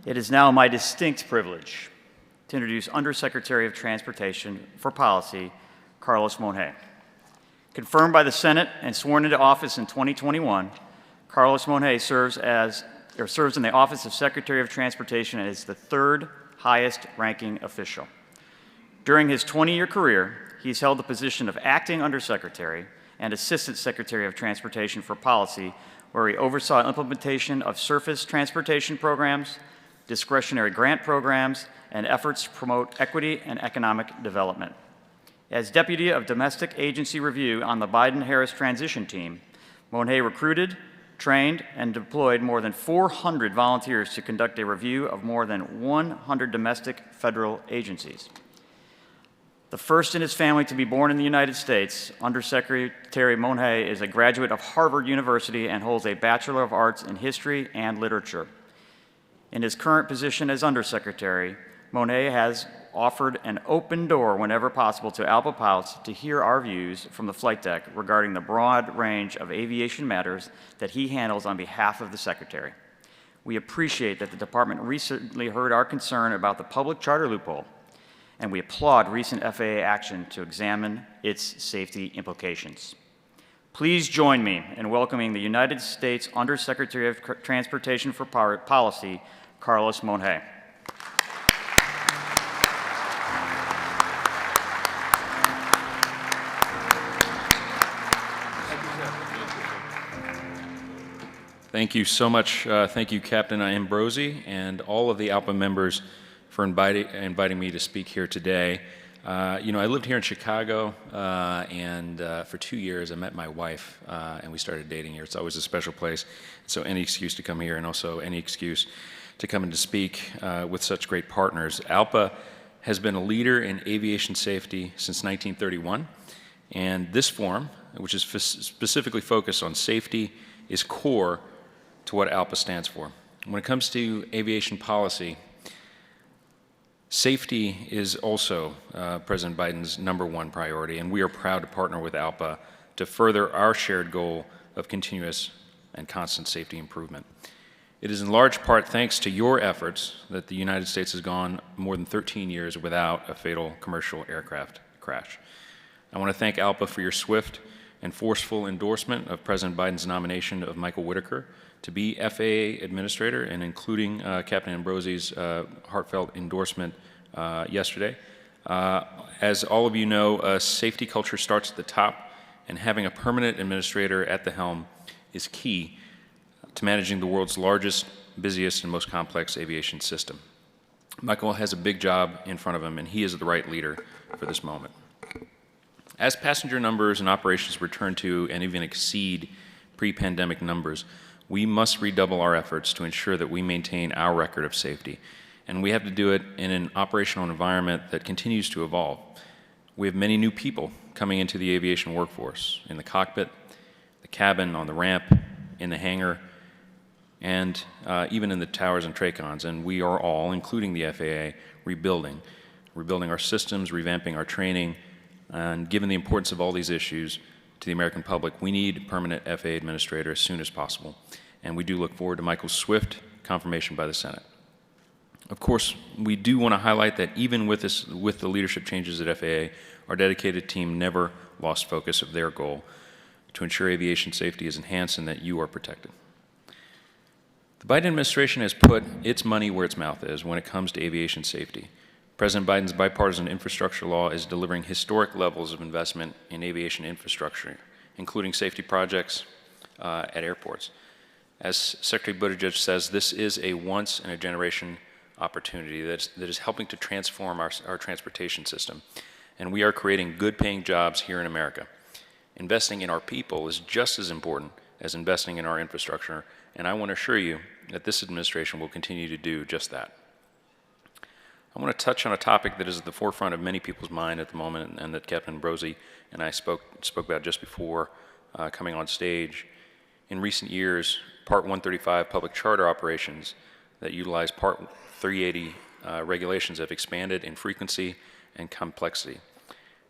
It is now my distinct privilege to introduce Undersecretary of Transportation for Policy, Carlos Monje. Confirmed by the Senate and sworn into office in 2021, Carlos Monje serves in the Office of Secretary of Transportation and is the third highest ranking official. During his 20-year career, he's held the position of Acting Undersecretary and Assistant Secretary of Transportation for Policy, where he oversaw implementation of surface transportation programs, discretionary grant programs, and efforts to promote equity and economic development. As Deputy of Domestic Agency Review on the Biden-Harris transition team, Monje recruited, trained, and deployed more than 400 volunteers to conduct a review of more than 100 domestic federal agencies. The first in his family to be born in the United States, Undersecretary Monje is a graduate of Harvard University and holds a Bachelor of Arts in History and Literature. In his current position as Undersecretary, Monje has offered an open door whenever possible to ALPA pilots to hear our views from the flight deck regarding the broad range of aviation matters that he handles on behalf of the Secretary. We appreciate that the Department recently heard our concern about the public charter loophole, and we applaud recent FAA action to examine its safety implications. Please join me in welcoming the United States Undersecretary of Transportation for Policy, Carlos Monje. Thank you so much. Thank you, Captain Ambrosi, and all of the ALPA members for inviting me to speak here today. I lived here in Chicago, and for 2 years I met my wife, and we started dating here. It's always a special place, so any excuse to come here, and also any excuse to come and to speak with such great partners. ALPA has been a leader in aviation safety since 1931, and this forum, which is specifically focused on safety, is core to what ALPA stands for. When it comes to aviation policy, safety is also President Biden's #1 priority, and we are proud to partner with ALPA to further our shared goal of continuous and constant safety improvement. It is in large part thanks to your efforts that the United States has gone more than 13 years without a fatal commercial aircraft crash. I want to thank ALPA for your swift and forceful endorsement of President Biden's nomination of Michael Whitaker to be FAA Administrator, and including Captain Ambrosi's heartfelt endorsement yesterday. As all of you know, safety culture starts at the top, and having a permanent administrator at the helm is key to managing the world's largest, busiest, and most complex aviation system. Michael has a big job in front of him, and he is the right leader for this moment. As passenger numbers and operations return to and even exceed pre-pandemic numbers, we must redouble our efforts to ensure that we maintain our record of safety. And we have to do it in an operational environment that continues to evolve. We have many new people coming into the aviation workforce, in the cockpit, the cabin, on the ramp, in the hangar, and even in the towers and TRACONs. And we are all, including the FAA, rebuilding our systems, revamping our training, and given the importance of all these issues to the American public, we need a permanent FAA administrator as soon as possible. And we do look forward to Michael's swift confirmation by the Senate. Of course, we do want to highlight that even with the leadership changes at FAA, our dedicated team never lost focus of their goal to ensure aviation safety is enhanced and that you are protected. The Biden administration has put its money where its mouth is when it comes to aviation safety. President Biden's bipartisan infrastructure law is delivering historic levels of investment in aviation infrastructure, including safety projects at airports. As Secretary Buttigieg says, this is a once-in-a-generation opportunity that is helping to transform our transportation system. And we are creating good-paying jobs here in America. Investing in our people is just as important as investing in our infrastructure, and I want to assure you that this administration will continue to do just that. I want to touch on a topic that is at the forefront of many people's mind at the moment, and that Captain Ambrosi and I spoke about just before coming on stage. In recent years, Part 135 public charter operations that utilize Part 380 regulations have expanded in frequency and complexity.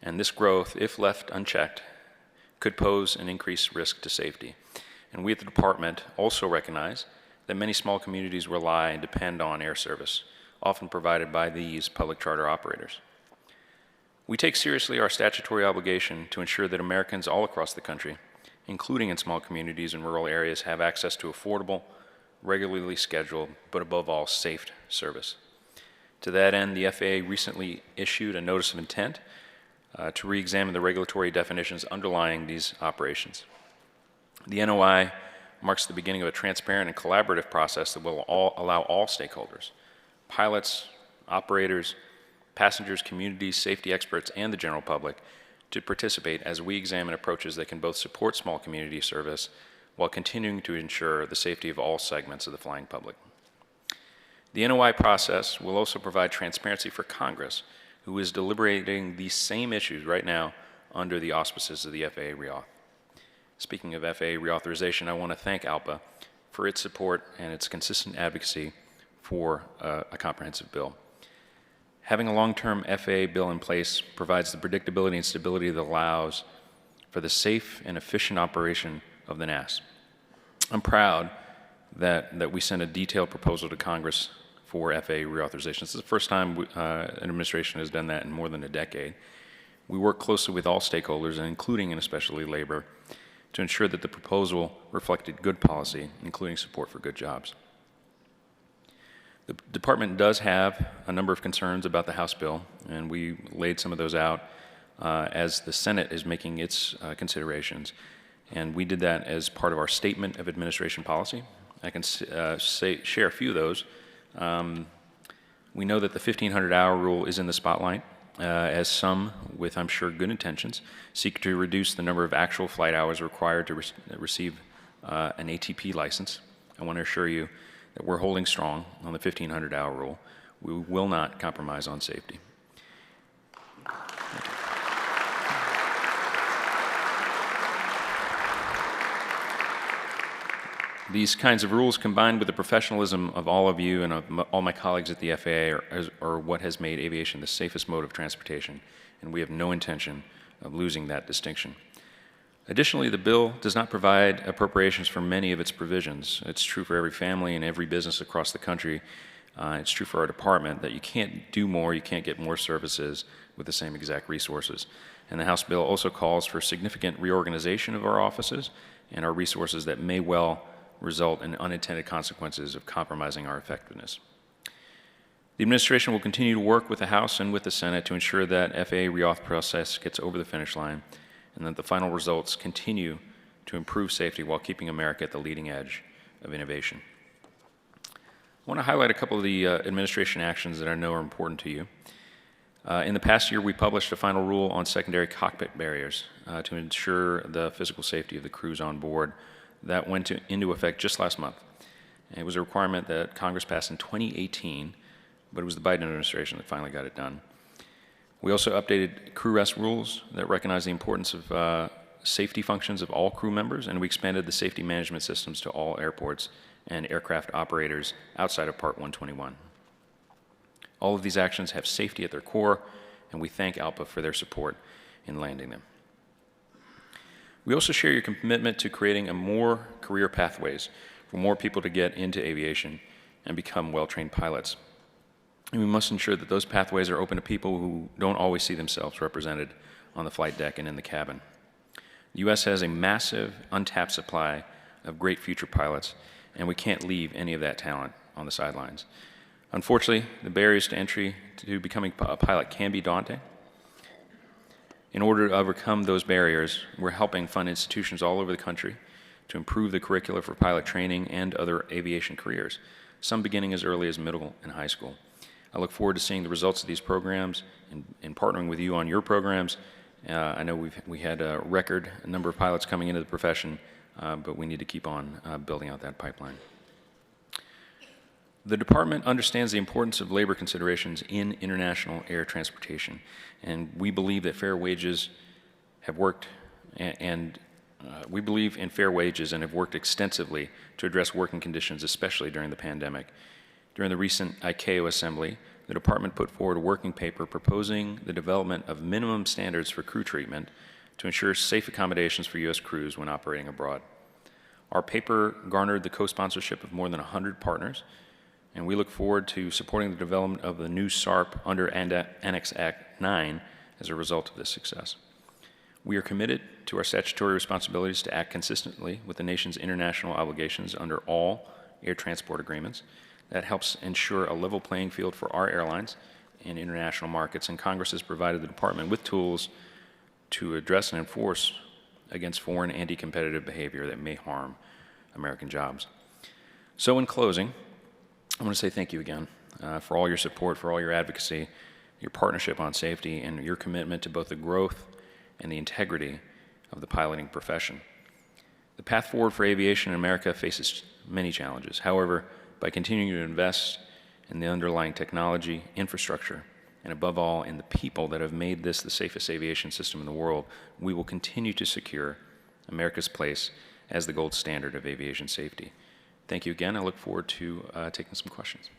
And this growth, if left unchecked, could pose an increased risk to safety. And we at the department also recognize that many small communities rely and depend on air service, often provided by these public charter operators. We take seriously our statutory obligation to ensure that Americans all across the country, including in small communities and rural areas, have access to affordable, regularly scheduled, but above all, safe service. To that end, the FAA recently issued a notice of intent to re-examine the regulatory definitions underlying these operations. The NOI marks the beginning of a transparent and collaborative process that will allow all stakeholders, pilots, operators, passengers, communities, safety experts, and the general public, to participate as we examine approaches that can both support small community service while continuing to ensure the safety of all segments of the flying public. The NOI process will also provide transparency for Congress, who is deliberating these same issues right now under the auspices of the FAA reauth. Speaking of FAA reauthorization, I want to thank ALPA for its support and its consistent advocacy for a comprehensive bill. Having a long-term FAA bill in place provides the predictability and stability that allows for the safe and efficient operation of the NAS. I'm proud that we sent a detailed proposal to Congress for FAA reauthorization. This is the first time an administration has done that in more than a decade. We work closely with all stakeholders, and including and especially labor, to ensure that the proposal reflected good policy, including support for good jobs. The department does have a number of concerns about the House bill, and we laid some of those out as the Senate is making its considerations. And we did that as part of our statement of administration policy. I can share a few of those. We know that the 1,500-hour rule is in the spotlight, as some, with I'm sure good intentions, seek to reduce the number of actual flight hours required to receive an ATP license. I want to assure you that we're holding strong on the 1,500-hour rule. We will not compromise on safety. These kinds of rules, combined with the professionalism of all of you and of all my colleagues at the FAA, are what has made aviation the safest mode of transportation, and we have no intention of losing that distinction. Additionally, the bill does not provide appropriations for many of its provisions. It's true for every family and every business across the country. It's true for our department that you can't do more, you can't get more services with the same exact resources. And the House bill also calls for significant reorganization of our offices and our resources that may well result in unintended consequences of compromising our effectiveness. The administration will continue to work with the House and with the Senate to ensure that FAA reauth process gets over the finish line and that the final results continue to improve safety while keeping America at the leading edge of innovation. I want to highlight a couple of the administration actions that I know are important to you. In the past year, we published a final rule on secondary cockpit barriers to ensure the physical safety of the crews on board. That went into effect just last month. And it was a requirement that Congress passed in 2018, but it was the Biden administration that finally got it done. We also updated crew rest rules that recognize the importance of safety functions of all crew members, and we expanded the safety management systems to all airports and aircraft operators outside of Part 121. All of these actions have safety at their core, and we thank ALPA for their support in landing them. We also share your commitment to creating more career pathways for more people to get into aviation and become well-trained pilots. And we must ensure that those pathways are open to people who don't always see themselves represented on the flight deck and in the cabin. The U.S. has a massive, untapped supply of great future pilots, and we can't leave any of that talent on the sidelines. Unfortunately, the barriers to entry to becoming a pilot can be daunting. In order to overcome those barriers, we're helping fund institutions all over the country to improve the curricula for pilot training and other aviation careers, some beginning as early as middle and high school. I look forward to seeing the results of these programs and partnering with you on your programs. I know we had a record number of pilots coming into the profession, but we need to keep on building out that pipeline. The department understands the importance of labor considerations in international air transportation, and we believe that fair wages have worked, we believe in fair wages and have worked extensively to address working conditions, especially during the pandemic. During the recent ICAO assembly, the department put forward a working paper proposing the development of minimum standards for crew treatment to ensure safe accommodations for U.S. crews when operating abroad. Our paper garnered the co-sponsorship of more than 100 partners, and we look forward to supporting the development of the new SARP under Annex Act 9 as a result of this success. We are committed to our statutory responsibilities to act consistently with the nation's international obligations under all air transport agreements. That helps ensure a level playing field for our airlines in international markets, and Congress has provided the Department with tools to address and enforce against foreign anti-competitive behavior that may harm American jobs. So in closing, I want to say thank you again for all your support, for all your advocacy, your partnership on safety, and your commitment to both the growth and the integrity of the piloting profession. The path forward for aviation in America faces many challenges. However, by continuing to invest in the underlying technology, infrastructure, and above all, in the people that have made this the safest aviation system in the world, we will continue to secure America's place as the gold standard of aviation safety. Thank you again. I look forward to taking some questions.